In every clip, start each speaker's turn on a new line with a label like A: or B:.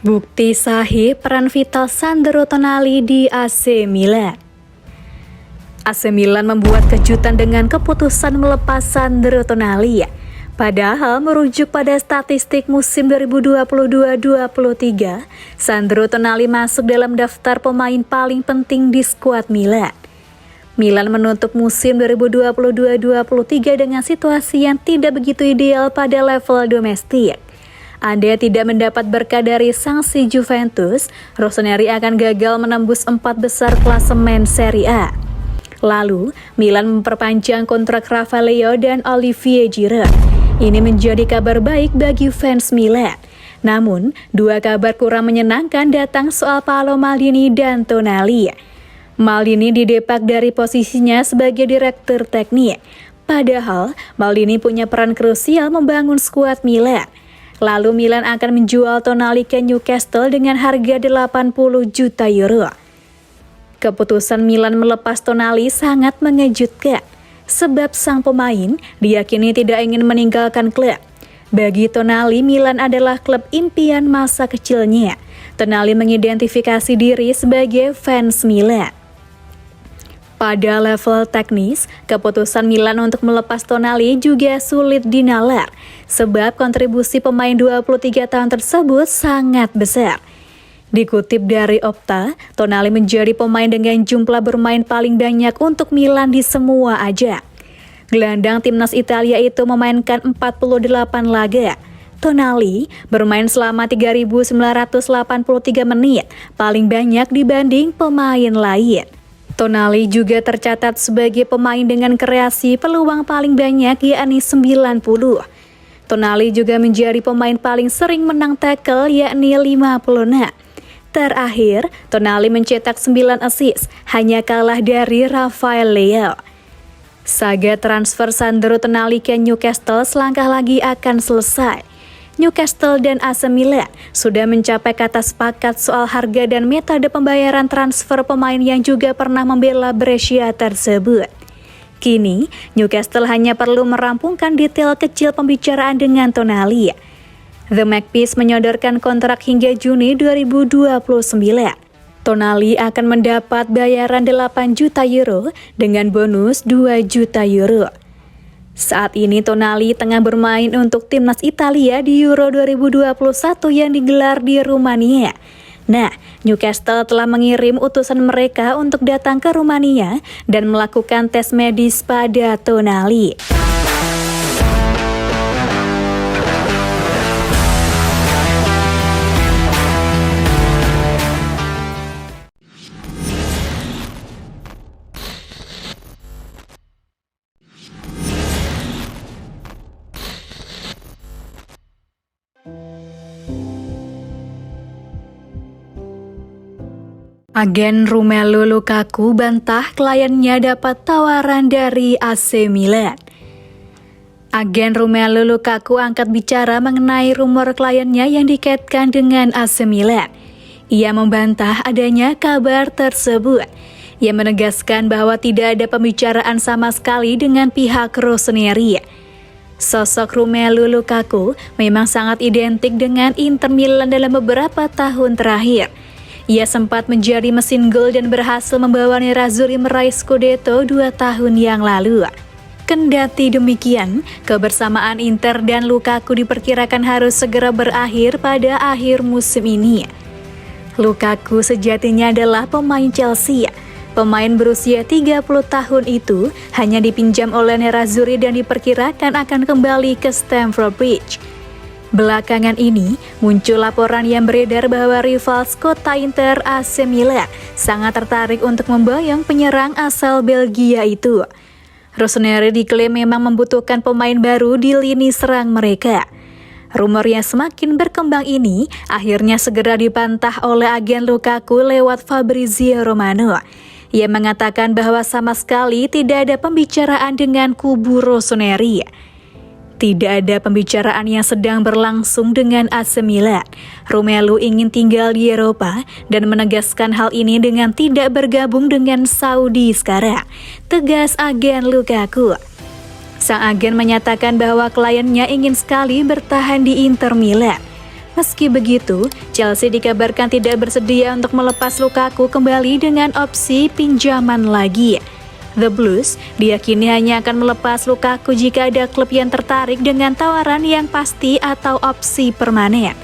A: Bukti sahih peran vital Sandro Tonali di AC Milan. AC Milan membuat kejutan dengan keputusan melepas Sandro Tonali. Padahal merujuk pada statistik musim 2022-23, Sandro Tonali masuk dalam daftar pemain paling penting di skuad Milan. Milan menutup musim 2022-23 dengan situasi yang tidak begitu ideal pada level domestik. Anda tidak mendapat berkah dari sanksi Juventus, Rossoneri akan gagal menembus 4 besar klasemen Serie A. Lalu, Milan memperpanjang kontrak Rafael dan Olivier Giroud. Ini menjadi kabar baik bagi fans Milan. Namun, dua kabar kurang menyenangkan datang soal Paolo Maldini dan Tonali. Maldini didepak dari posisinya sebagai direktur teknik. Padahal, Maldini punya peran krusial membangun skuad Milan. Lalu Milan akan menjual Tonali ke Newcastle dengan harga 80 juta euro. Keputusan Milan melepas Tonali sangat mengejutkan, sebab sang pemain diyakini tidak ingin meninggalkan klub. Bagi Tonali, Milan adalah klub impian masa kecilnya. Tonali mengidentifikasi diri sebagai fans Milan. Pada level teknis, keputusan Milan untuk melepas Tonali juga sulit dinalar, sebab kontribusi pemain 23 tahun tersebut sangat besar. Dikutip dari Opta, Tonali menjadi pemain dengan jumlah bermain paling banyak untuk Milan di semua ajang. Gelandang timnas Italia itu memainkan 48 laga. Tonali bermain selama 3.983 menit, paling banyak dibanding pemain lain. Tonali juga tercatat sebagai pemain dengan kreasi peluang paling banyak, yakni 90. Tonali juga menjadi pemain paling sering menang tackle, yakni 56. Terakhir, Tonali mencetak 9 assist, hanya kalah dari Rafael Leao. Saga transfer Sandro Tonali ke Newcastle selangkah lagi akan selesai. Newcastle dan AC Milan sudah mencapai kata sepakat soal harga dan metode pembayaran transfer pemain yang juga pernah membela Brescia tersebut. Kini, Newcastle hanya perlu merampungkan detail kecil pembicaraan dengan Tonali. The Magpies menyodorkan kontrak hingga Juni 2029. Tonali akan mendapat bayaran 8 juta euro dengan bonus 2 juta euro. Saat ini Tonali tengah bermain untuk timnas Italia di Euro 2021 yang digelar di Rumania. Nah, Newcastle telah mengirim utusan mereka untuk datang ke Rumania dan melakukan tes medis pada Tonali. Agen Romelu Lukaku bantah kliennya dapat tawaran dari AC Milan. Agen Romelu Lukaku angkat bicara mengenai rumor kliennya yang dikaitkan dengan AC Milan. Ia membantah adanya kabar tersebut. Ia menegaskan bahwa tidak ada pembicaraan sama sekali dengan pihak Rossoneri. Sosok Romelu Lukaku memang sangat identik dengan Inter Milan dalam beberapa tahun terakhir. Ia sempat menjadi mesin gol dan berhasil membawa Nerazzurri meraih Scudetto 2 tahun yang lalu. Kendati demikian, kebersamaan Inter dan Lukaku diperkirakan harus segera berakhir pada akhir musim ini. Lukaku sejatinya adalah pemain Chelsea. Pemain berusia 30 tahun itu hanya dipinjam oleh Nerazzurri dan diperkirakan akan kembali ke Stamford Bridge. Belakangan ini, muncul laporan yang beredar bahwa rival kota Inter AC Milan sangat tertarik untuk memboyong penyerang asal Belgia itu. Rossoneri diklaim memang membutuhkan pemain baru di lini serang mereka. Rumor yang semakin berkembang ini akhirnya segera dibantah oleh agen Lukaku lewat Fabrizio Romano. Ia mengatakan bahwa sama sekali tidak ada pembicaraan dengan kubu Rossoneri. Tidak ada pembicaraan yang sedang berlangsung dengan AC Milan. Romelu ingin tinggal di Eropa dan menegaskan hal ini dengan tidak bergabung dengan Saudi sekarang, tegas agen Lukaku. Sang agen menyatakan bahwa kliennya ingin sekali bertahan di Inter Milan. Meski begitu, Chelsea dikabarkan tidak bersedia untuk melepas Lukaku kembali dengan opsi pinjaman lagi. The Blues diyakini hanya akan melepas Lukaku jika ada klub yang tertarik dengan tawaran yang pasti atau opsi permanen.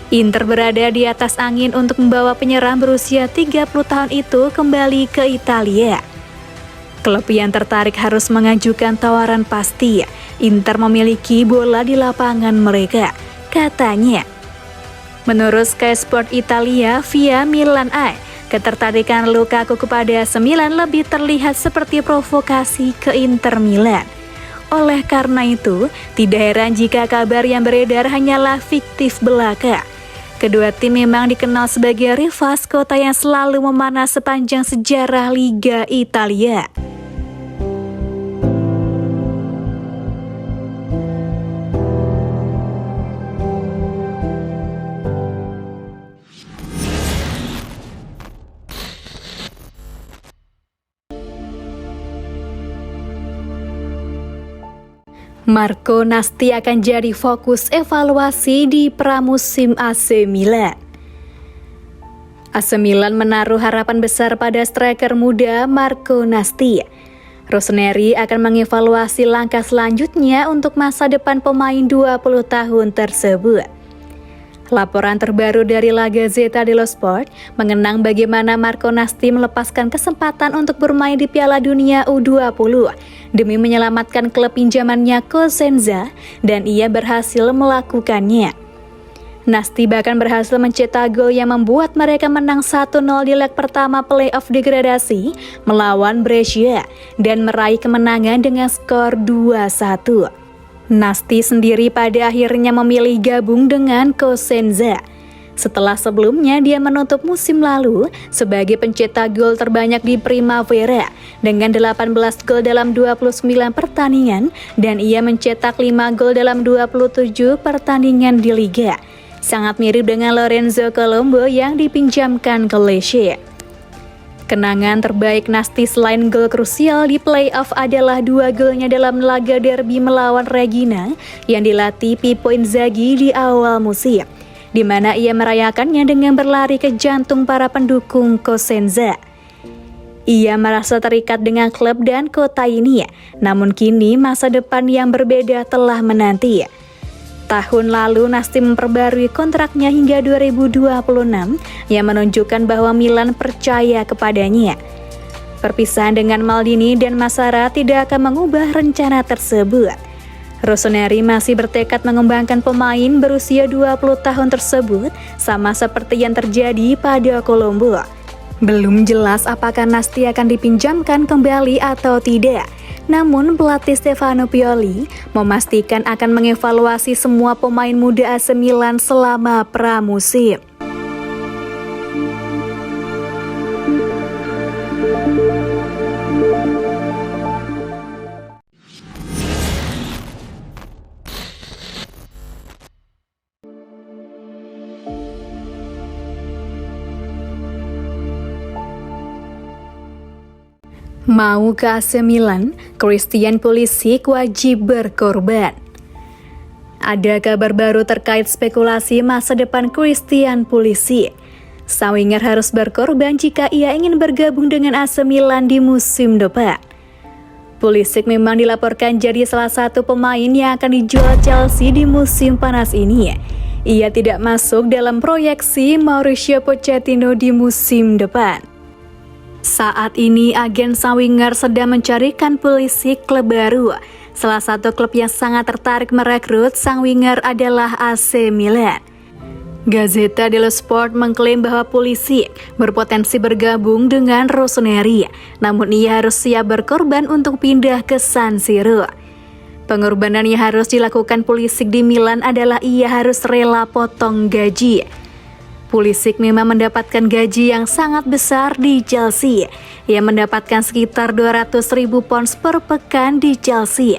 A: Inter berada di atas angin untuk membawa penyerang berusia 30 tahun itu kembali ke Italia. Klub yang tertarik harus mengajukan tawaran pasti. Inter memiliki bola di lapangan mereka, katanya. Menurut Sky Sport Italia via Milan A, ketertarikan Lukaku kepada AC Milan lebih terlihat seperti provokasi ke Inter Milan. Oleh karena itu, tidak heran jika kabar yang beredar hanyalah fiktif belaka. Kedua tim memang dikenal sebagai rivals kota yang selalu memanas sepanjang sejarah Liga Italia. Marco Nasti akan jadi fokus evaluasi di pramusim AC Milan. AC Milan menaruh harapan besar pada striker muda Marco Nasti. Rossoneri akan mengevaluasi langkah selanjutnya untuk masa depan pemain 20 tahun tersebut. Laporan terbaru dari La Gazzetta dello Sport mengenang bagaimana Marco Nasti melepaskan kesempatan untuk bermain di Piala Dunia U20 demi menyelamatkan klub pinjamannya Cosenza, dan ia berhasil melakukannya. Nasti bahkan berhasil mencetak gol yang membuat mereka menang 1-0 di leg pertama playoff degradasi melawan Brescia dan meraih kemenangan dengan skor 2-1. Nasti sendiri pada akhirnya memilih gabung dengan Cosenza. Setelah sebelumnya dia menutup musim lalu sebagai pencetak gol terbanyak di Primavera dengan 18 gol dalam 29 pertandingan, dan ia mencetak 5 gol dalam 27 pertandingan di Liga. Sangat mirip dengan Lorenzo Colombo yang dipinjamkan ke Lecce. Kenangan terbaik Nasti selain gol krusial di playoff adalah 2 golnya dalam laga derby melawan Regina yang dilatih Pippo Inzaghi di awal musim, di mana ia merayakannya dengan berlari ke jantung para pendukung Cosenza. Ia merasa terikat dengan klub dan kota ini, namun kini masa depan yang berbeda telah menanti. Tahun lalu Nasti memperbarui kontraknya hingga 2026 yang menunjukkan bahwa Milan percaya kepadanya. Perpisahan dengan Maldini dan Massara tidak akan mengubah rencana tersebut. Rossoneri masih bertekad mengembangkan pemain berusia 20 tahun tersebut, sama seperti yang terjadi pada Colombo. Belum jelas apakah Nasti akan dipinjamkan kembali atau tidak. Namun pelatih Stefano Pioli memastikan akan mengevaluasi semua pemain muda AC Milan selama pramusim. Mau ke AC Milan, Christian Pulisic wajib berkorban. Ada kabar baru terkait spekulasi masa depan Christian Pulisic. Sang winger harus berkorban jika ia ingin bergabung dengan AC Milan di musim depan. Pulisic memang dilaporkan jadi salah satu pemain yang akan dijual Chelsea di musim panas ini. Ia tidak masuk dalam proyeksi Mauricio Pochettino di musim depan. Saat ini agen sang winger sedang mencarikan Pulisic klub baru. Salah satu klub yang sangat tertarik merekrut sang winger adalah AC Milan. Gazzetta dello Sport mengklaim bahwa Pulisic berpotensi bergabung dengan Rossoneri, namun ia harus siap berkorban untuk pindah ke San Siro. Pengorbanan yang harus dilakukan Pulisic di Milan adalah ia harus rela potong gaji. Pulisic memang mendapatkan gaji yang sangat besar di Chelsea. Ia mendapatkan sekitar 200.000 pounds per pekan di Chelsea.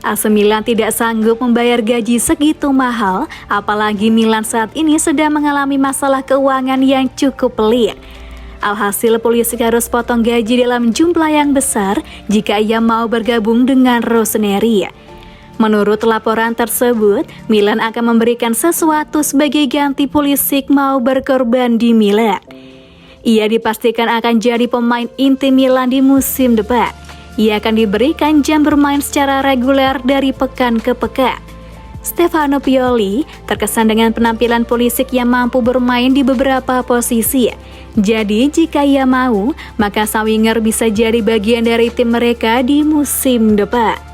A: AC Milan tidak sanggup membayar gaji segitu mahal, apalagi Milan saat ini sedang mengalami masalah keuangan yang cukup pelik. Alhasil Pulisic harus potong gaji dalam jumlah yang besar jika ia mau bergabung dengan Rossoneri. Menurut laporan tersebut, Milan akan memberikan sesuatu sebagai ganti Pulisic mau berkorban di Milan. Ia dipastikan akan jadi pemain inti Milan di musim depan. Ia akan diberikan jam bermain secara reguler dari pekan ke pekan. Stefano Pioli terkesan dengan penampilan Pulisic yang mampu bermain di beberapa posisi. Jadi jika ia mau, maka sang winger bisa jadi bagian dari tim mereka di musim depan.